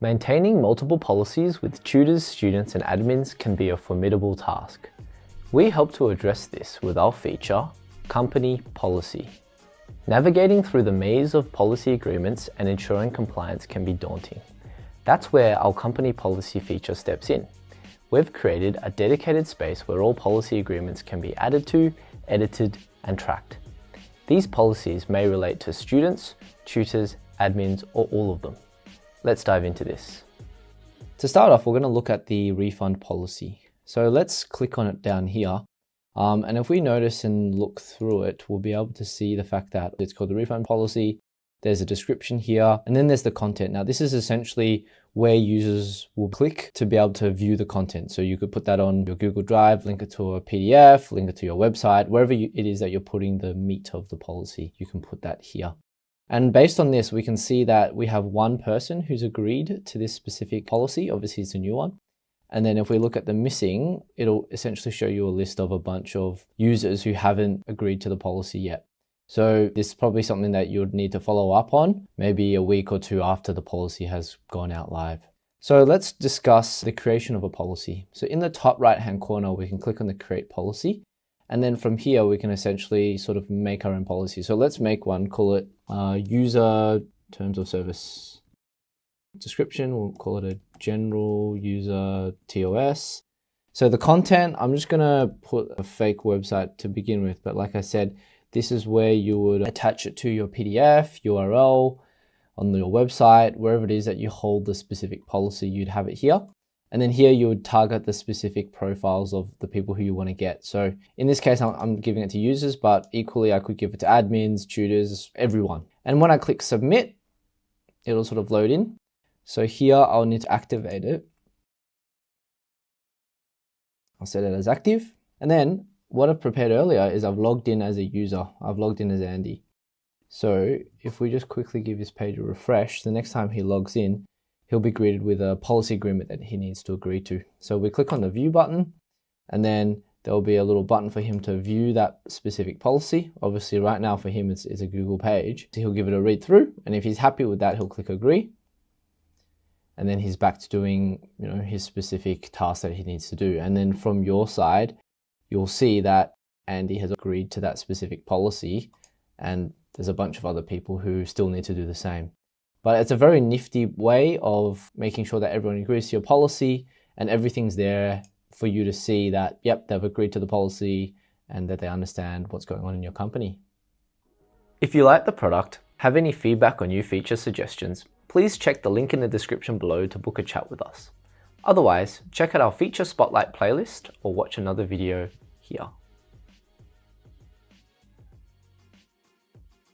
Maintaining multiple policies with tutors, students, and admins can be a formidable task. We help to address this with our feature, Company Policy. Navigating through the maze of policy agreements and ensuring compliance can be daunting. That's where our Company Policy feature steps in. We've created a dedicated space where all policy agreements can be added to, edited, and tracked. These policies may relate to students, tutors, admins, or all of them. Let's dive into this. To start off, we're going to look at the refund policy. So let's click on it down here. And if we notice and look through it, we'll be able to see the fact that it's called the refund policy. There's a description here, and then there's the content. Now, this is essentially where users will click to be able to view the content. So you could put that on your Google Drive, link it to a PDF, link it to your website, wherever it is that you're putting the meat of the policy, you can put that here. And based on this, we can see that we have one person who's agreed to this specific policy. Obviously, it's a new one. And then if we look at the missing, it'll essentially show you a list of a bunch of users who haven't agreed to the policy yet. So this is probably something that you would need to follow up on, maybe a week or two after the policy has gone out live. So let's discuss the creation of a policy. So in the top right-hand corner, we can click on the Create Policy. And then from here, we can essentially sort of make our own policy. So let's make one, call it User Terms of Service. Description, we'll call it a General User TOS. So the content, I'm just gonna put a fake website to begin with. But like I said, this is where you would attach it to your PDF, URL, on your website, wherever it is that you hold the specific policy, you'd have it here. And then here you would target the specific profiles of the people who you want to get. So in this case, I'm giving it to users, but equally I could give it to admins, tutors, everyone. And when I click submit, it'll sort of load in. So here I'll need to activate it. I'll set it as active. And then what I've prepared earlier is I've logged in as a user. I've logged in as Andy. So if we just quickly give this page a refresh, the next time he logs in, he'll be greeted with a policy agreement that he needs to agree to. So we click on the view button, and then there'll be a little button for him to view that specific policy. Obviously right now for him it's a Google page. So he'll give it a read through, and if he's happy with that, he'll click agree. And then he's back to doing, his specific task that he needs to do. And then from your side, you'll see that Andy has agreed to that specific policy, and there's a bunch of other people who still need to do the same. But it's a very nifty way of making sure that everyone agrees to your policy and everything's there for you to see that, yep, they've agreed to the policy and that they understand what's going on in your company. If you like the product, have any feedback or new feature suggestions, please check the link in the description below to book a chat with us. Otherwise, check out our Feature Spotlight playlist or watch another video here.